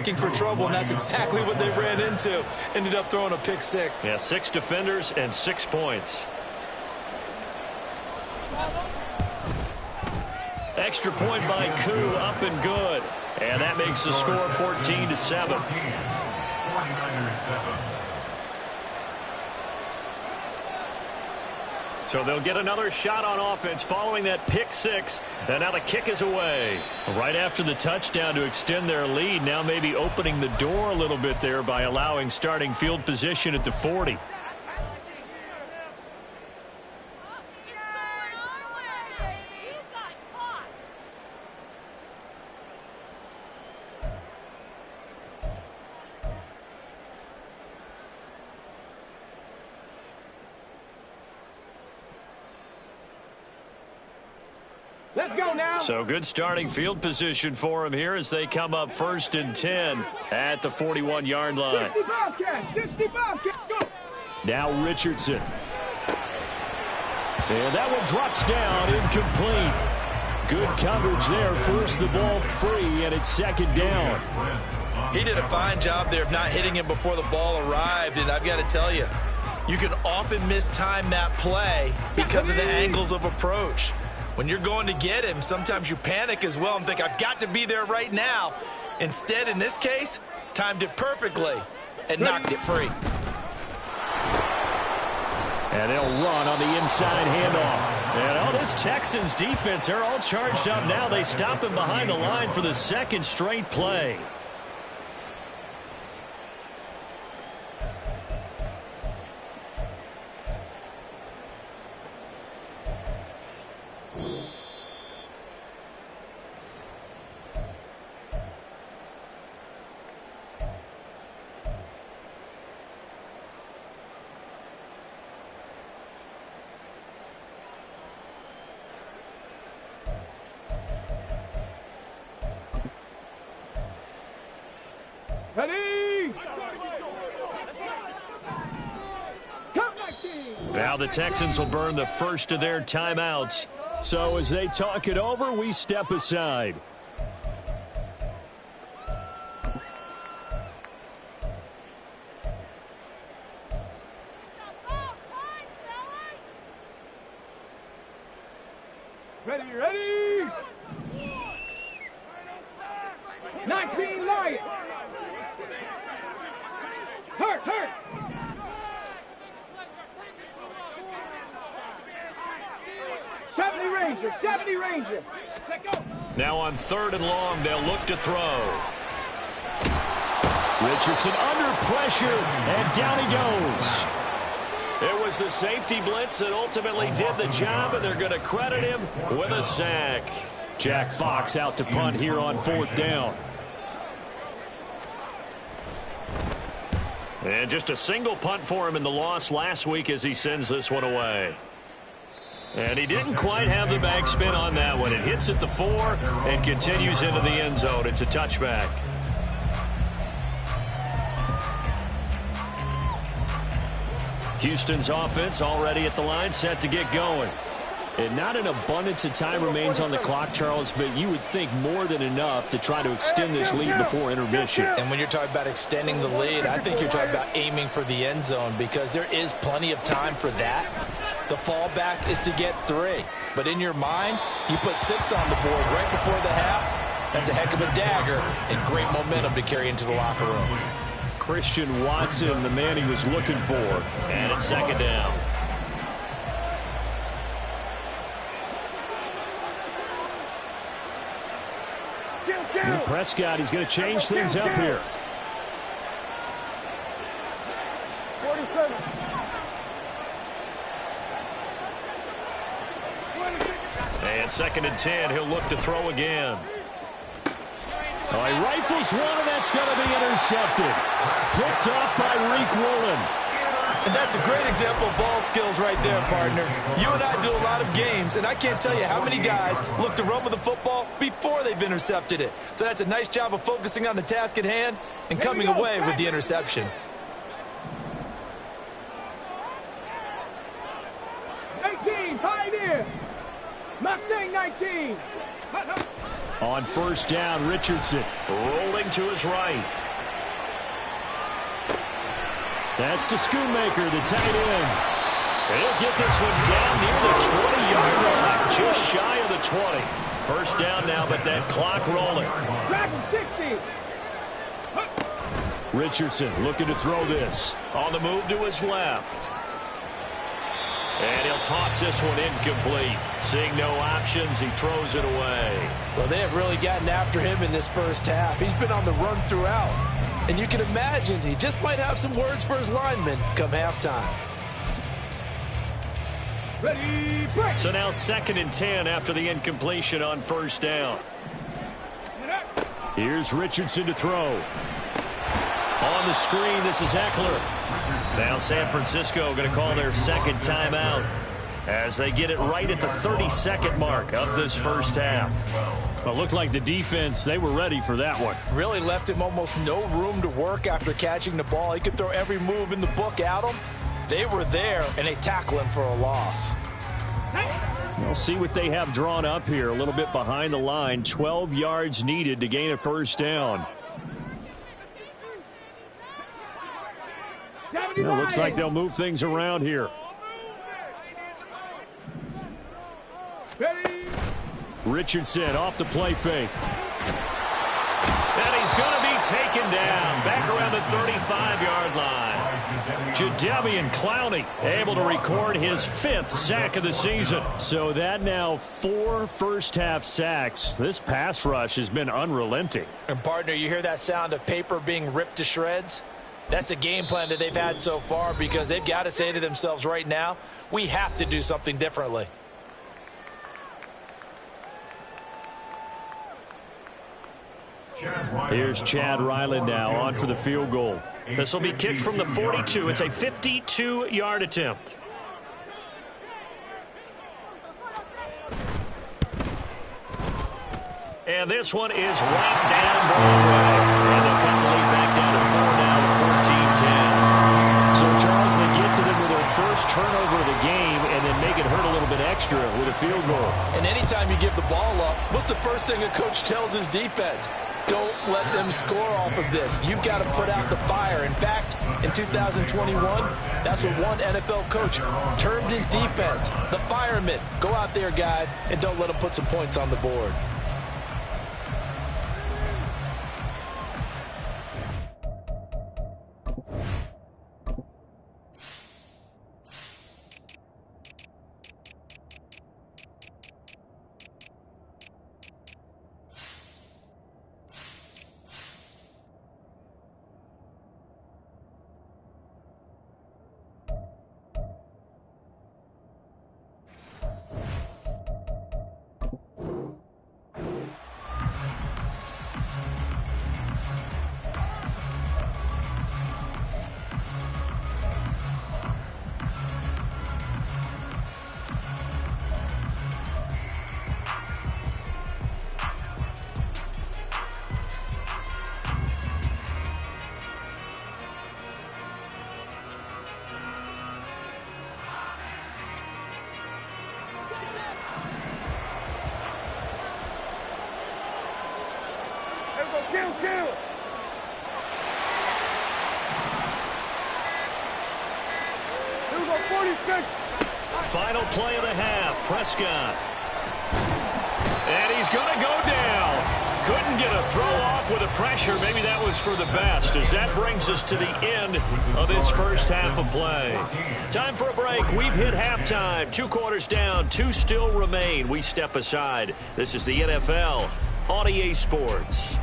looking for trouble, and that's exactly what they ran into. Ended up throwing a pick six. Yeah, 6 defenders and 6 points. Extra point by Koo, up and good. And that makes the score 14-7. So they'll get another shot on offense following that pick six. And now the kick is away. Right after the touchdown to extend their lead. Now maybe opening the door a little bit there by allowing starting field position at the 40. Let's go now. So good starting field position for him here as they come up 1st and 10 at the 41-yard line. 60 Bobcats, 60 Bobcats, go. Now Richardson. And that one drops down, incomplete. Good coverage there, forced the ball free, and it's 2nd down. He did a fine job there of not hitting him before the ball arrived, and I've got to tell you, you can often mistime that play because of the angles of approach. When you're going to get him, sometimes you panic as well and think, I've got to be there right now. Instead, in this case, timed it perfectly and knocked it free. And they'll run on the inside handoff. And this Texans defense, they're all charged up now. They stop him behind the line for the 2nd straight play. Ready? Now the Texans will burn the first of their timeouts. So as they talk it over, we step aside. Ready? 19 Lions. Hurt. 70 Ranger. Let go. Now on 3rd and long, they'll look to throw. Richardson under pressure, and down he goes. It was the safety blitz that ultimately did the job, and they're going to credit him with a sack. Jack Fox out to punt here on 4th down. And just a single punt for him in the loss last week as he sends this one away. And he didn't quite have the back spin on that one. It hits at the 4 and continues into the end zone. It's a touchback. Houston's offense already at the line, set to get going. And not an abundance of time remains on the clock, Charles, but you would think more than enough to try to extend this lead before intermission. And when you're talking about extending the lead, I think you're talking about aiming for the end zone because there is plenty of time for that. The fallback is to get 3. But in your mind, you put 6 on the board right before the half. That's a heck of a dagger and great momentum to carry into the locker room. Christian Watson, the man he was looking for. And it's 2nd down. And Prescott, he's going to change things up here. 47. And 2nd and 10, he'll look to throw again. Oh, he rifles one, and that's going to be intercepted. Picked off by Reek Woolen. And that's a great example of ball skills right there, partner. You and I do a lot of games, and I can't tell you how many guys look to run with the football before they've intercepted it. So that's a nice job of focusing on the task at hand and coming away with the interception. 19, Pioneer. Mustang 19. On first down, Richardson rolling to his right. That's to Schoonmaker, the tight end. He'll get this one down near the 20-yard line, just shy of the 20. First down now, but that clock rolling. Back 60. Richardson looking to throw this. On the move to his left. And he'll toss this one incomplete. Seeing no options, he throws it away. Well, they have really gotten after him in this first half. He's been on the run throughout. And you can imagine he just might have some words for his linemen come halftime. Ready, break. So now 2nd and 10 after the incompletion on first down. Here's Richardson to throw. On the screen, this is Eckler. Now San Francisco going to call their second timeout as they get it right at the 30-second mark of this first half. Well, it looked like the defense, they were ready for that one. Really left him almost no room to work after catching the ball. He could throw every move in the book at him. They were there, and they tackle him for a loss. We'll see what they have drawn up here. A little bit behind the line. 12 yards needed to gain a first down. Well, looks like they'll move things around here. Richardson off the play fake. And he's going to be taken down back around the 35-yard line. Jadeveon Clowney able to record his 5th sack of the season. So that now 4 first-half sacks. This pass rush has been unrelenting. And, partner, you hear that sound of paper being ripped to shreds? That's the game plan that they've had so far because they've got to say to themselves right now, we have to do something differently. Here's Chad Ryland now on for the field goal. This will be kicked from the 42. It's a 52-yard attempt. And this one is right down Broadway. And they'll cut the lead back down to 4 now with 14-10. So, Charles, they get to them with their first turnover of the game and then make it hurt a little bit extra with a field goal. And anytime you give the ball up, what's the first thing a coach tells his defense? Don't let them score off of this. You've got to put out the fire. In fact, in 2021, that's what one NFL coach termed his defense, the firemen. Go out there, guys, and don't let them put some points on the board. Kill. Here we go, 46. Final play of the half, Prescott. And he's going to go down. Couldn't get a throw off with the pressure. Maybe that was for the best, as that brings us to the end of this first half of play. Time for a break. We've hit halftime. 2 quarters down, 2 still remain. We step aside. This is the NFL on EA Sports.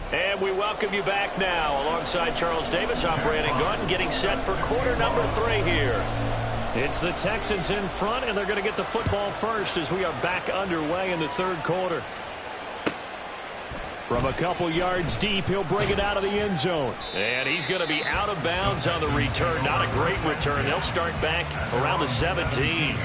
And we welcome you back now. Alongside Charles Davis, I'm Brandon Gaudin, getting set for quarter number 3 here. It's the Texans in front, and they're going to get the football first as we are back underway in the 3rd quarter. From a couple yards deep, he'll bring it out of the end zone. And he's going to be out of bounds on the return. Not a great return. They'll start back around the 17.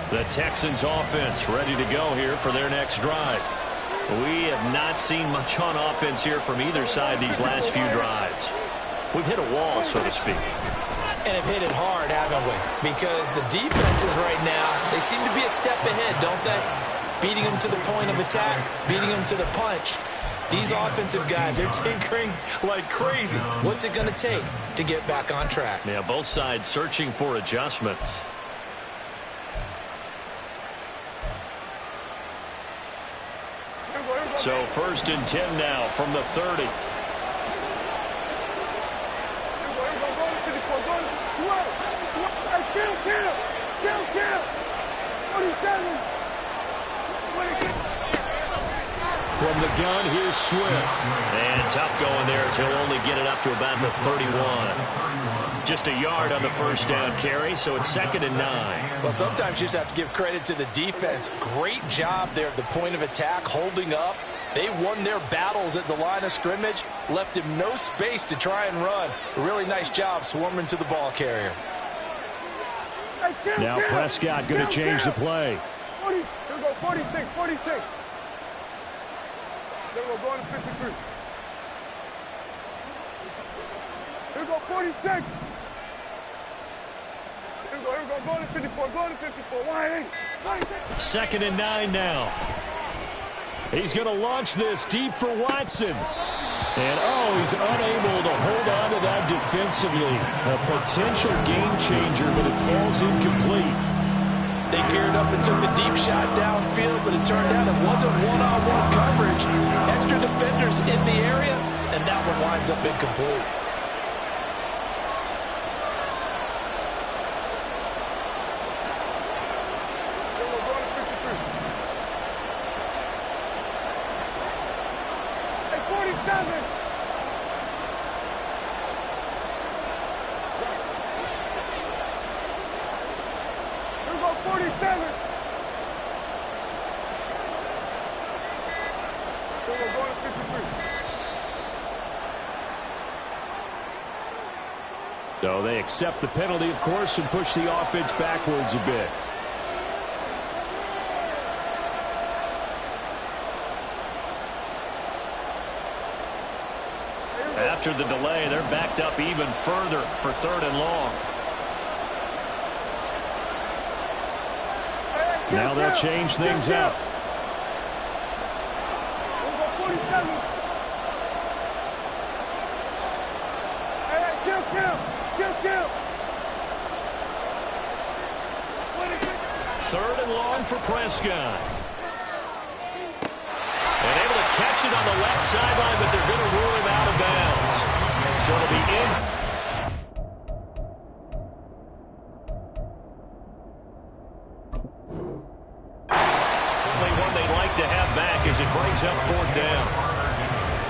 The Texans offense ready to go here for their next drive. We have not seen much on offense here from either side these last few drives. We've hit a wall, so to speak. And have hit it hard, haven't we? Because the defenses right now, they seem to be a step ahead, don't they? Beating them to the point of attack, beating them to the punch. These offensive guys, they're tinkering like crazy. What's it going to take to get back on track? Yeah, both sides searching for adjustments. So 1st and 10 now from the 30. From the gun, here's Swift. And tough going there as he'll only get it up to about the 31. Just a yard on the first down carry, so it's 2nd and 9. Well, sometimes you just have to give credit to the defense. Great job there at the point of attack, holding up. They won their battles at the line of scrimmage, left him no space to try and run. A really nice job swarming to the ball carrier. Now Prescott going to change the play. 46, 46. Then we're going to 53. Here we go, 46. Here we go, going to 54, going to 54. Wide 8. 2nd and 9 now. He's going to launch this deep for Watson. And, he's unable to hold on to that defensively. A potential game changer, but it falls incomplete. They geared up and took the deep shot downfield, but it turned out it wasn't one-on-one coverage. Extra defenders in the area, and that one winds up incomplete. So they accept the penalty, of course, and push the offense backwards a bit. After the delay, they're backed up even further for 3rd and long. Now they'll change things up. Third and long for Prescott. And able to catch it on the left sideline, but they're going to rule him out of bounds. So it'll be in. Certainly one they'd like to have back as it brings up 4th down.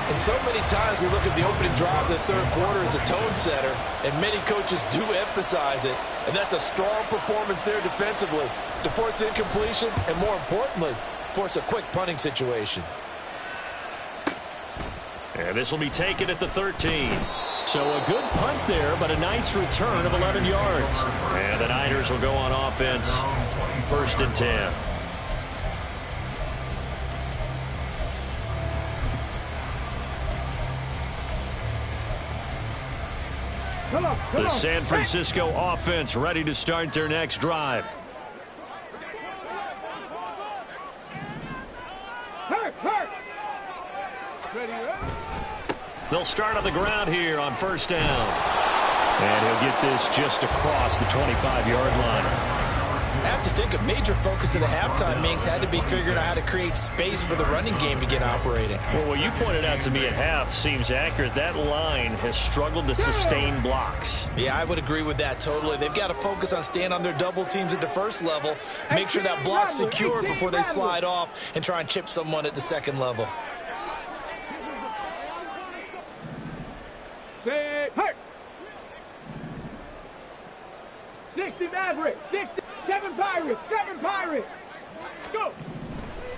And so many times we look at the opening drive of the third quarter as a tone setter, and many coaches do emphasize it. And that's a strong performance there defensively to force incompletion and, more importantly, force a quick punting situation. And this will be taken at the 13. So a good punt there, but a nice return of 11 yards. And the Niners will go on offense. 1st and 10. The San Francisco offense ready to start their next drive. They'll start on the ground here on 1st down. And he'll get this just across the 25-yard line. I have to think a major focus of the halftime meetings had to be figuring out how to create space for the running game to get operating. Well, what you pointed out to me at half seems accurate. That line has struggled to sustain blocks. Yeah, I would agree with that totally. They've got to focus on staying on their double teams at the first level, make sure that block's secure before they slide off and try and chip someone at the second level. Say, hey! 60 Maverick, 60, 7 Pirates, 7 Pirates. Go!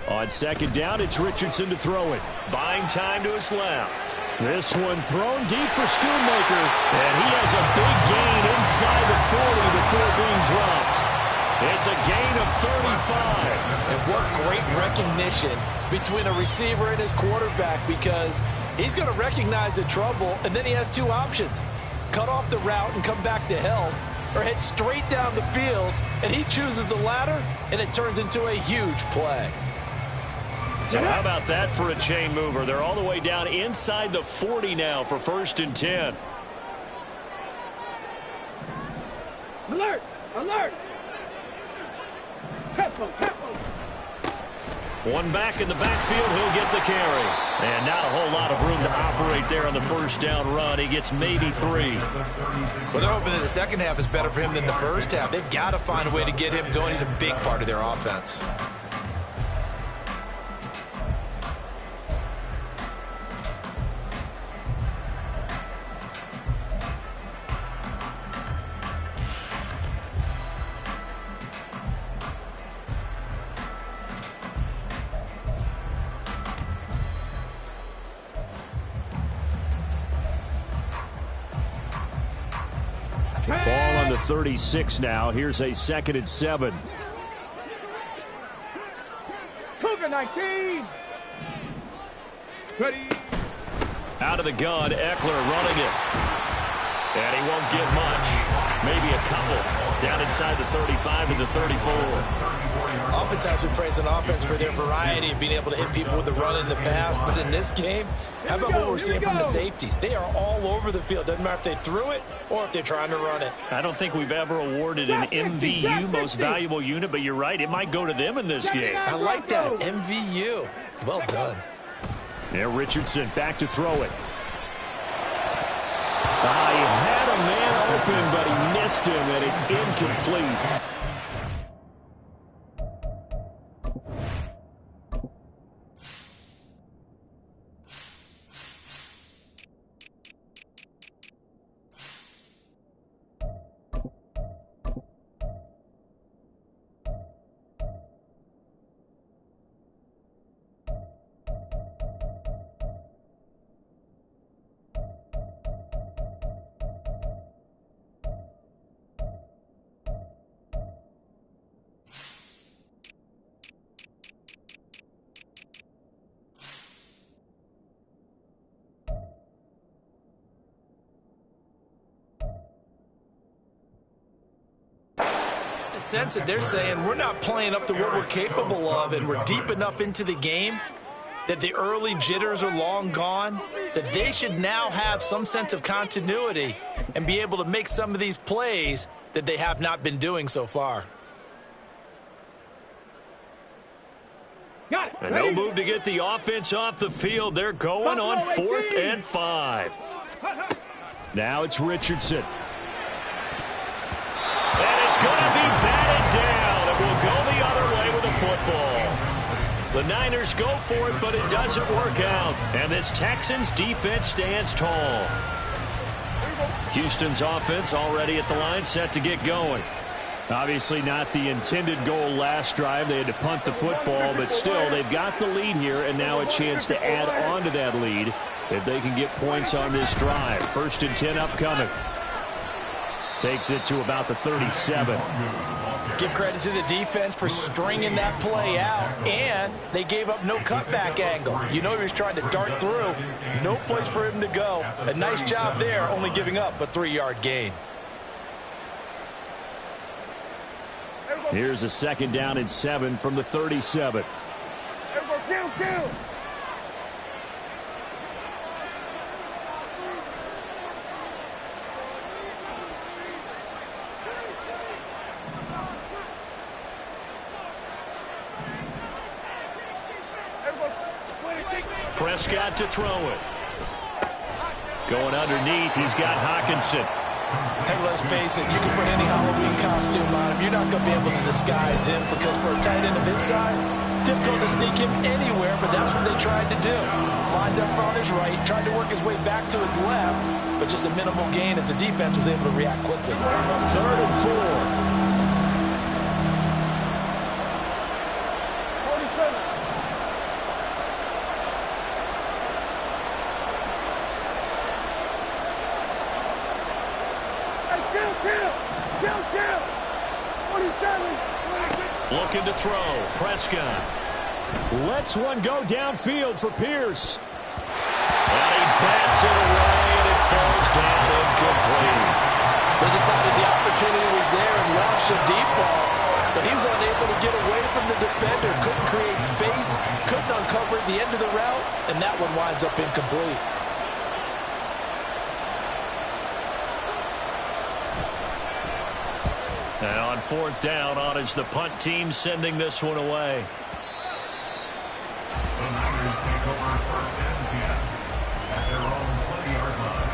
On 2nd down, it's Richardson to throw it. Buying time to his left. This one thrown deep for Schoonmaker. And he has a big gain inside the 40 before being dropped. It's a gain of 35. And what great recognition between a receiver and his quarterback, because he's going to recognize the trouble, and then he has two options. Cut off the route and come back to help, or head straight down the field, and he chooses the latter, and it turns into a huge play. So how about that for a chain mover? They're all the way down inside the 40 now for 1st and 10. Alert! Alert! Careful, careful. One back in the backfield, he'll get the carry. And not a whole lot of room to operate there on the first down run. He gets maybe 3. Well, they're hoping that the second half is better for him than the first half. They've got to find a way to get him going. He's a big part of their offense. Ball on the 36 now. Here's a 2nd and 7. Cougar 19. Ready. Out of the gun, Eckler running it. And he won't get much. Maybe a couple. Down inside the 35 to the 34. Oftentimes we praise an offense for their variety of being able to hit people with the run in the past. But in this game, how about what we're seeing from the safeties? They are all over the field. Doesn't matter if they threw it or if they're trying to run it. I don't think we've ever awarded an MVU, most valuable unit, but you're right. It might go to them in this game. I like that. MVU. Well done. Now Richardson back to throw it. He had a man open, but he missed him, and it's incomplete. Sense that they're saying we're not playing up to what we're capable of, and we're deep enough into the game that the early jitters are long gone, that they should now have some sense of continuity and be able to make some of these plays that they have not been doing so far. Got it. And no move to get the offense off the field. They're going on 4th and 5. Now it's Richardson. And it's going to be batted down. It will go the other way with the football. The Niners go for it, but it doesn't work out. And this Texans defense stands tall. Houston's offense already at the line, set to get going. Obviously not the intended goal last drive. They had to punt the football, but still, they've got the lead here, and now a chance to add on to that lead if they can get points on this drive. 1st and 10 upcoming. Takes it to about the 37. Give credit to the defense for stringing that play out, and they gave up no cutback angle. You know he was trying to dart through. No place for him to go. A nice job there, only giving up a 3-yard gain. Here's a 2nd down and 7 from the 37. Kill. Prescott to throw it. Going underneath, he's got Hockenson. Hey, let's face it, you can put any Halloween costume on him. You're not going to be able to disguise him, because for a tight end of his size, difficult to sneak him anywhere, but that's what they tried to do. Lined up on his right, tried to work his way back to his left, but just a minimal gain as the defense was able to react quickly. 3rd and 4. Kill. 47. Looking to throw. Prescott. Lets one go downfield for Pierce. And he bats it away, and it falls down incomplete. They decided the opportunity was there and launched a deep ball, but he was unable to get away from the defender. Couldn't create space, couldn't uncover the end of the route, and that one winds up incomplete. And on 4th down, on is the punt team sending this one away. The Niners take over 1st and 10 at their own 20-yard line.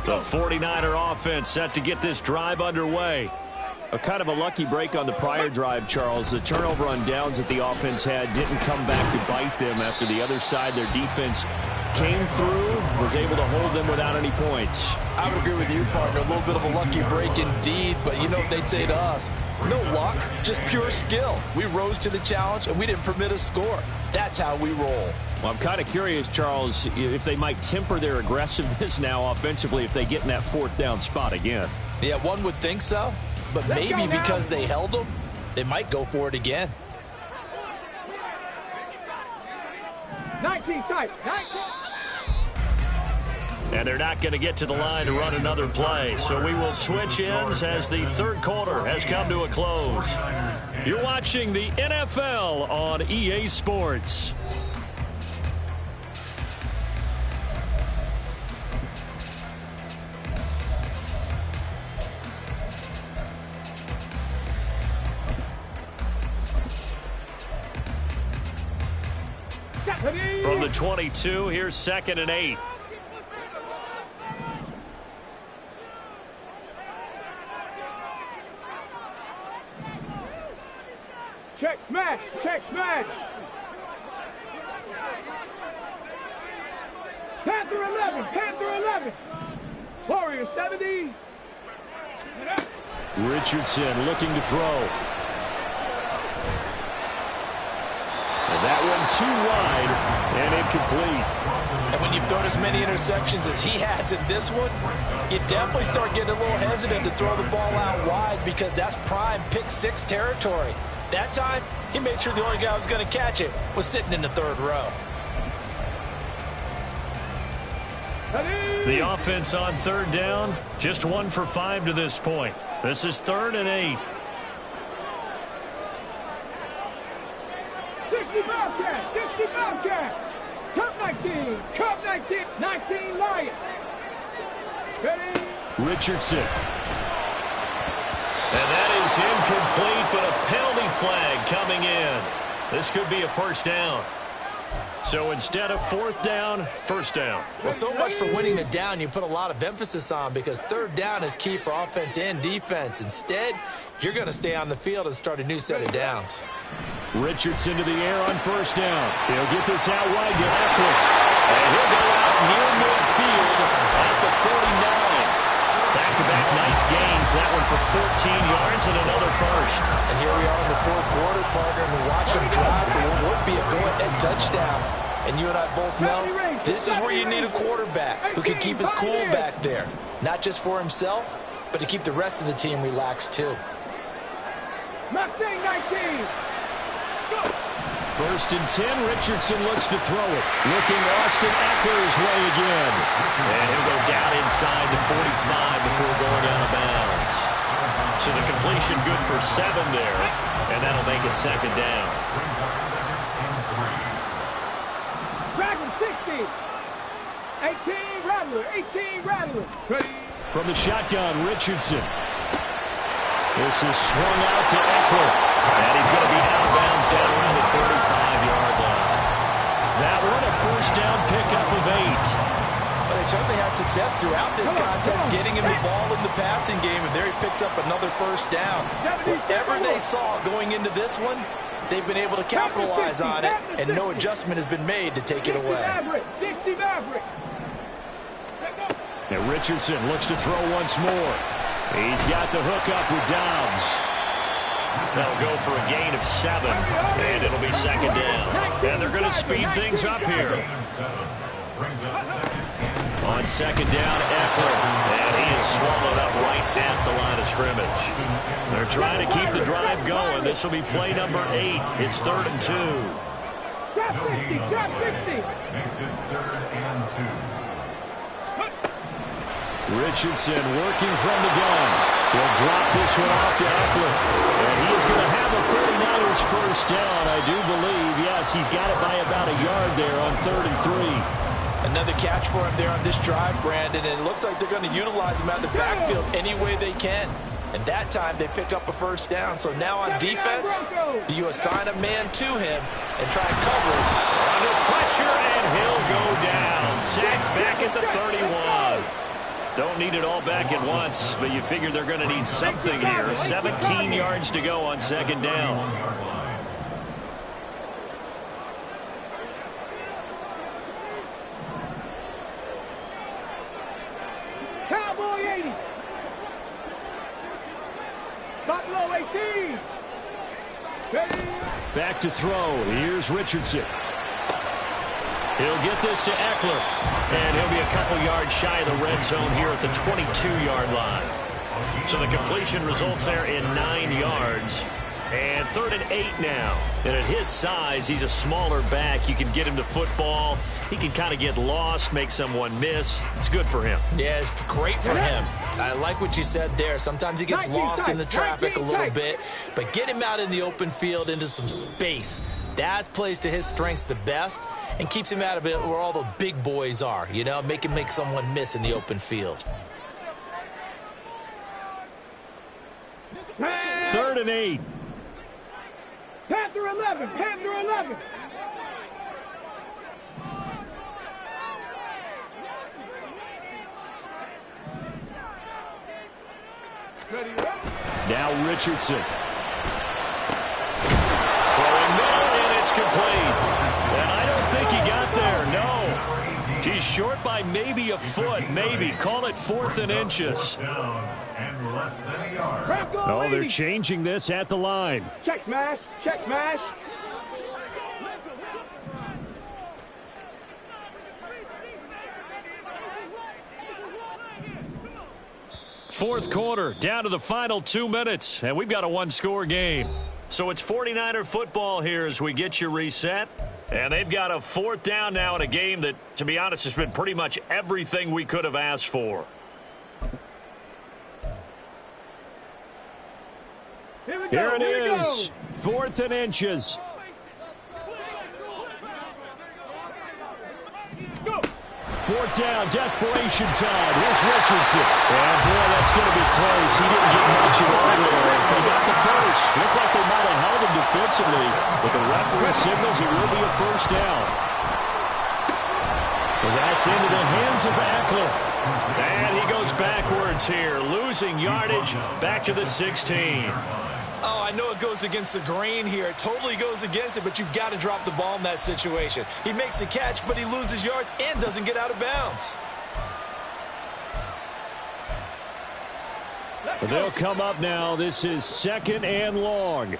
The 49er offense set to get this drive underway. A kind of a lucky break on the prior drive, Charles. The turnover on downs that the offense had didn't come back to bite them after the other side. Their defense came through, was able to hold them without any points. I would agree with you, partner. A little bit of a lucky break indeed, but you know what they'd say to us? No luck, just pure skill. We rose to the challenge, and we didn't permit a score. That's how we roll. Well, I'm kind of curious, Charles, if they might temper their aggressiveness now offensively if they get in that 4th down spot again. Yeah, one would think so, but maybe because they held them, they might go for it again. 19 tight. 19. And they're not going to get to the line to run another play. So we will switch ends as the 3rd quarter has come to a close. You're watching the NFL on EA Sports. From the 22, here's 2nd and 8. Check smash. Check smash. Panther 11. Panther 11. Warrior 70. Richardson looking to throw. That one too wide and incomplete. And when you've thrown as many interceptions as he has in this one, you definitely start getting a little hesitant to throw the ball out wide because that's prime pick 6 territory. That time, he made sure the only guy who was going to catch it was sitting in the 3rd row. The offense on 3rd down, just 1 for 5 to this point. This is 3rd and 8. 60 Bobcat. 60 Bobcat. Cup 19. Cup 19. 19 Lions. Ready? Richardson. And that is incomplete, but a penalty flag coming in. This could be a 1st down. So instead of 4th down, 1st down. Well, so much for winning the down you put a lot of emphasis on because 3rd down is key for offense and defense. Instead, you're going to stay on the field and start a new set of downs. Richardson to the air on 1st down. He'll get this out wide to Eckler. And he'll go out near midfield at the 49. Back-to-back nice gains. That one for 14 yards and another 1st. And here we are in the 4th quarter, partner, and we watch him drive for what would be a go-ahead touchdown. And you and I both know this is where you need a quarterback who can keep his cool back there. Not just for himself, but to keep the rest of the team relaxed too. Mustang 19. 1st and 10, Richardson looks to throw it. Looking Austin Eckler's way again. And he'll go down inside the 45 before going out of bounds. So the completion good for 7 there, and that'll make it 2nd down. Dragon 60. 18 Rattler. 18 Rattler. Ready? From the shotgun, Richardson. This is swung out to Eckler. And he's going to be out of bounds down around the 35-yard line. That one a 1st down pickup of 8. But they certainly had success throughout this contest, getting him the ball in the passing game, and there he picks up another 1st down. Whatever they saw going into this one, they've been able to capitalize on it, and no adjustment has been made to take it away. 60 Maverick. And Richardson looks to throw once more. He's got the hook up with Dobbs. They'll go for a gain of 7, and it'll be second down. And they're going to speed things up here. On second down, Eckler, and he is swallowed up right at the line of scrimmage. They're trying to keep the drive going. This will be play number 8. It's 3rd and 2. Drop 50, drop 50. Makes it 3rd and 2. Richardson working from the gun. He'll drop this one off to Eckler. And he is going to have a 49ers first down, I do believe. Yes, he's got it by about a yard there on 3rd and 3. Another catch for him there on this drive, Brandon, and it looks like they're going to utilize him out of the backfield any way they can. And that time, they pick up a first down. So now on defense, do you assign a man to him and try and cover him? Under pressure, and he'll go down. Sacked back at the 31. Don't need it all back at once, but you figure they're going to need something here. 17 yards to go on second down. Cowboy 80. Stop low 18. Back to throw. Here's Richardson. He'll get this to Eckler. And he'll be a couple yards shy of the red zone here at the 22-yard line. So the completion results there in 9 yards. And 3rd and 8 now. And at his size, he's a smaller back. You can get him to football. He can kind of get lost, make someone miss. It's good for him. Yeah, it's great for him. I like what you said there. Sometimes he gets lost in the traffic a little bit. But get him out in the open field into some space. That plays to his strengths the best and keeps him out of it where all the big boys are. You know, make him make someone miss in the open field. 3rd and 8. Panther 11, Panther 11. Now Richardson. Throwing middle, and it's complete. And I don't think he got there, no. He's short by maybe a foot, maybe. Call it 4th and inches. And less than a yard. Oh, they're changing this at the line. Check smash, check smash. Fourth quarter, down to the final 2 minutes, and we've got a one-score game. So it's 49er football here as we get you reset. And they've got a 4th down now in a game that, to be honest, has been pretty much everything we could have asked for. Here it is, 4th and inches. Go. 4th down, desperation time. Here's Richardson. And boy, that's going to be close. He didn't get much at all there. He got the first. Looked like they might have held him defensively, but the referee signals it will be a first down. And that's into the hands of Eckler. And he goes backwards here, losing yardage back to the 16. Oh, I know it goes against the grain here. It totally goes against it, but you've got to drop the ball in that situation. He makes the catch, but he loses yards and doesn't get out of bounds. But they'll come up now. This is 2nd and long.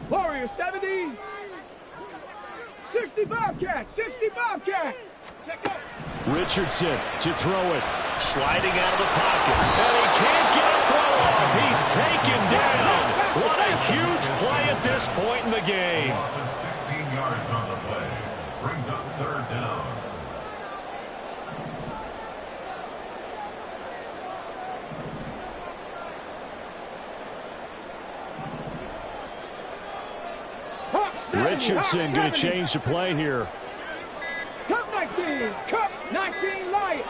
Warriors 70. 60 Bobcat, 60 Bobcat. Richardson to throw it. Sliding out of the pocket. And he can't get a throw off. He's taken down. What a huge play at this point in the game. Loss of 16 yards on the play. Brings up 3rd down. Richardson going to change the play here. Cup 19, Cup 19 Lions.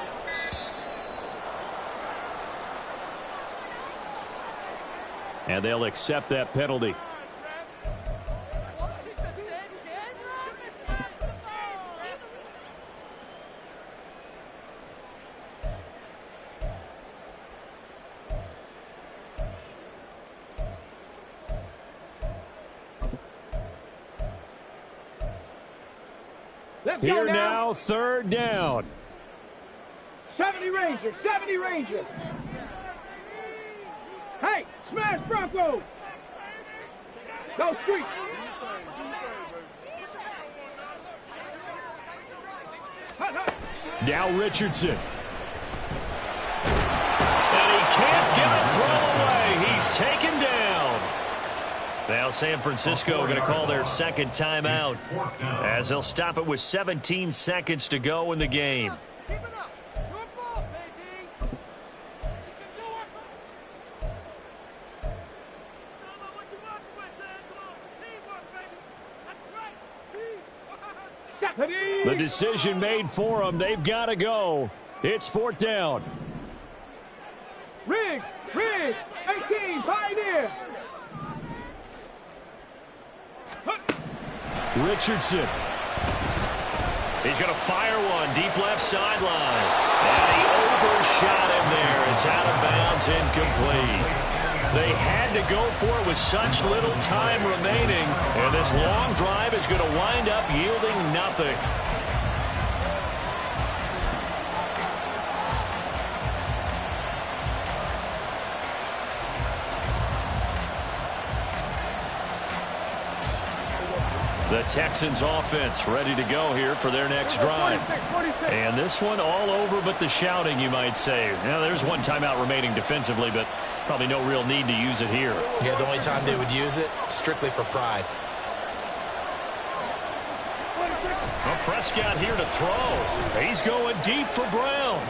And they'll accept that penalty. Let's Here go now, 3rd down. 70 70 Ranger, 70 Ranger. Hey, smash Bronco. Go street. Now Richardson. And he can't get a throw away. He's taken down. Now San Francisco going to call their second timeout as they'll stop it with 17 seconds to go in the game. Keep it up. Good ball, baby. You can do it. Come on, what you want, man? Come on. Teamwork, baby. That's right. The decision made for them. They've got to go. It's fourth down. Riggs, 18, Pioneer. Richardson. He's going to fire one deep left sideline. And he overshot him there. It's out of bounds, incomplete. They had to go for it with such little time remaining. And this long drive is going to wind up yielding nothing. The Texans offense ready to go here for their next drive. And this one all over but the shouting, you might say. Now, there's one timeout remaining defensively, but probably no real need to use it here. Yeah, the only time they would use it, strictly for pride. Well, Prescott here to throw. He's going deep for Brown.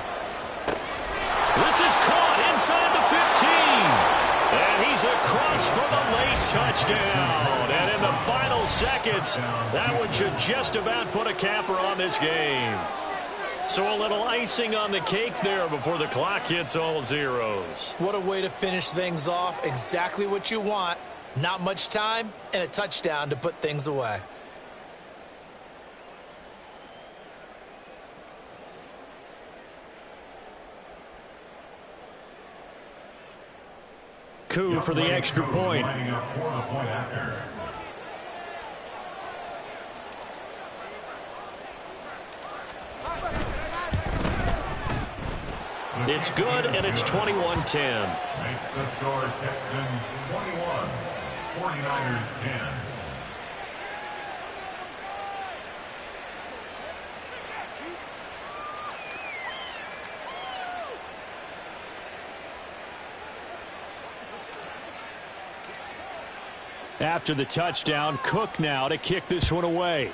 This is caught inside the 15. And he's across for the late touchdown. And in the final seconds, that one should just about put a capper on this game. So a little icing on the cake there before the clock hits all zeros. What a way to finish things off. Exactly what you want. Not much time and a touchdown to put things away. Coup for the extra point. It's good, and it's 21-10. Makes the score Texans 21, 49ers 10. After the touchdown, Cook now to kick this one away.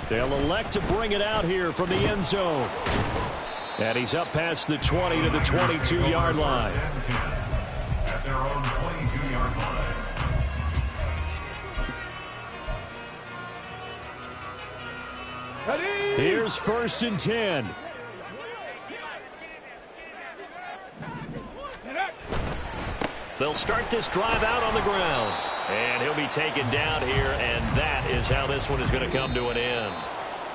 They'll elect to bring it out here from the end zone. And he's up past the 20 to the 22-yard line. At their own 22-yard line. Here's 1st and 10. They'll start this drive out on the ground. And he'll be taken down here, and that is how this one is going to come to an end.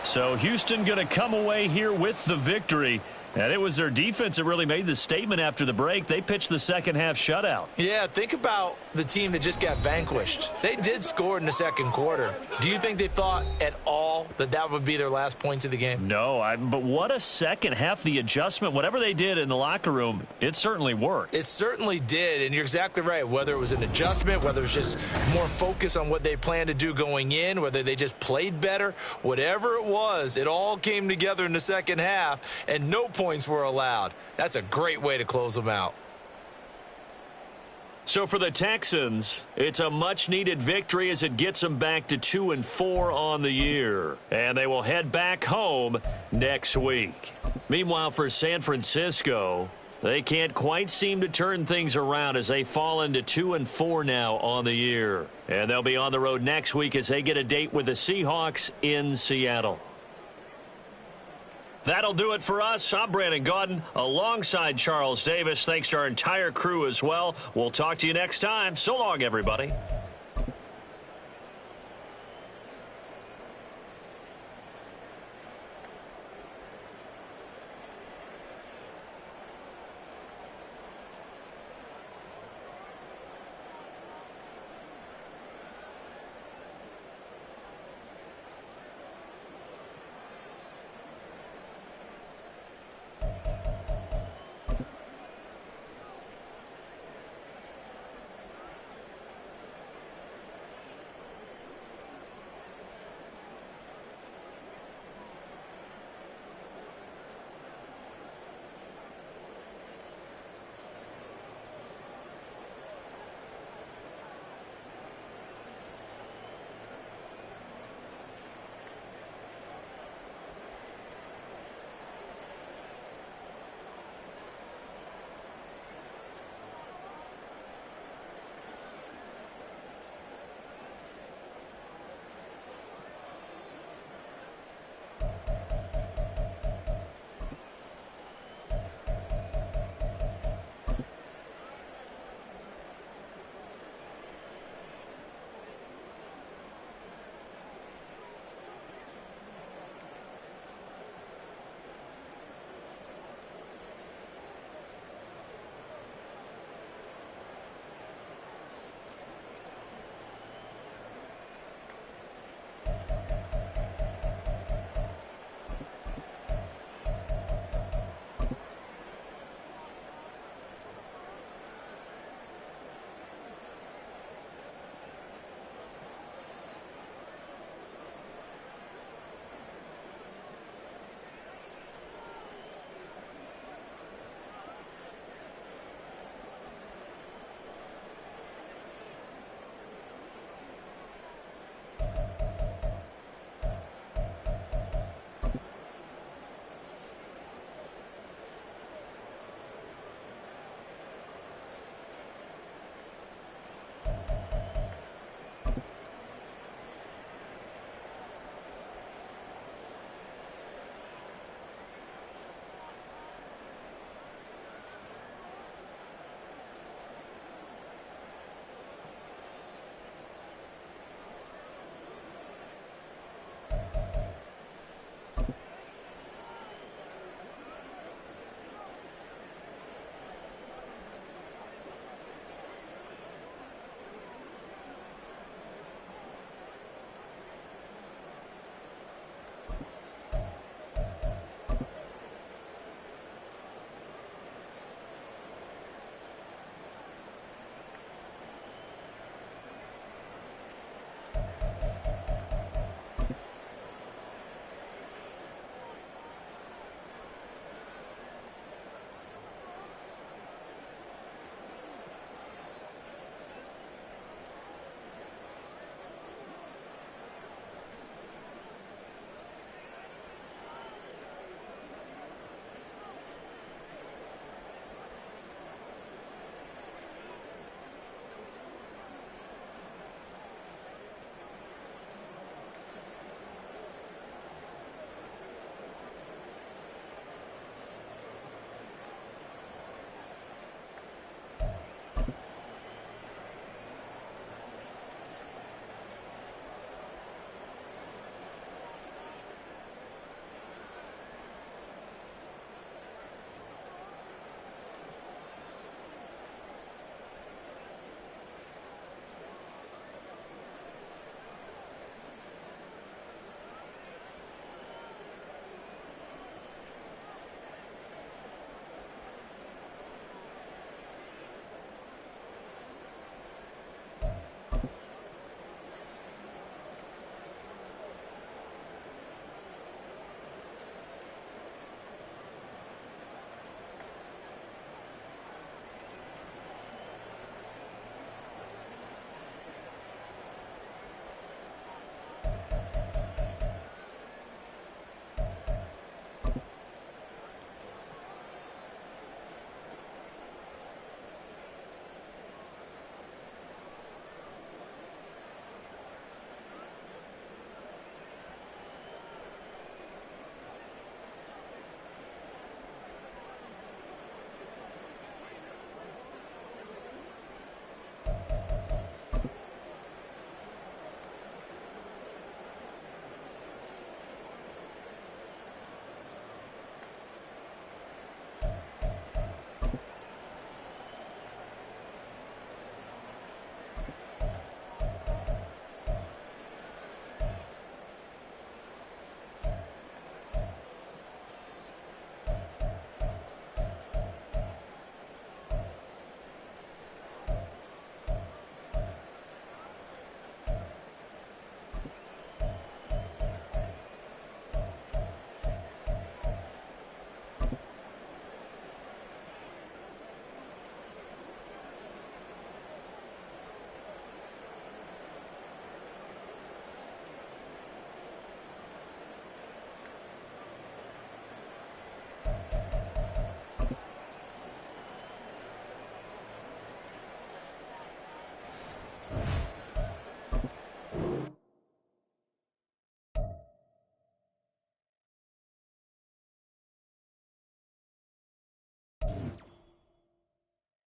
So Houston going to come away here with the victory. And it was their defense that really made the statement after the break. They pitched the second half shutout. Yeah, think about the team that just got vanquished. They did score in the second quarter. Do you think they thought at all that that would be their last points of the game? No, but what a second half. The adjustment, whatever they did in the locker room, it certainly worked. It certainly did, and you're exactly right. Whether it was an adjustment, whether it was just more focus on what they planned to do going in, whether they just played better, whatever it was, it all came together in the second half, and no points were allowed. That's a great way to close them out. So for the Texans, it's a much-needed victory as it gets them back to 2-4 on the year. And they will head back home next week. Meanwhile, for San Francisco, they can't quite seem to turn things around as they fall into 2-4 now on the year. And they'll be on the road next week as they get a date with the Seahawks in Seattle. That'll do it for us. I'm Brandon Gaudin alongside Charles Davis. Thanks to our entire crew as well. We'll talk to you next time. So long, everybody.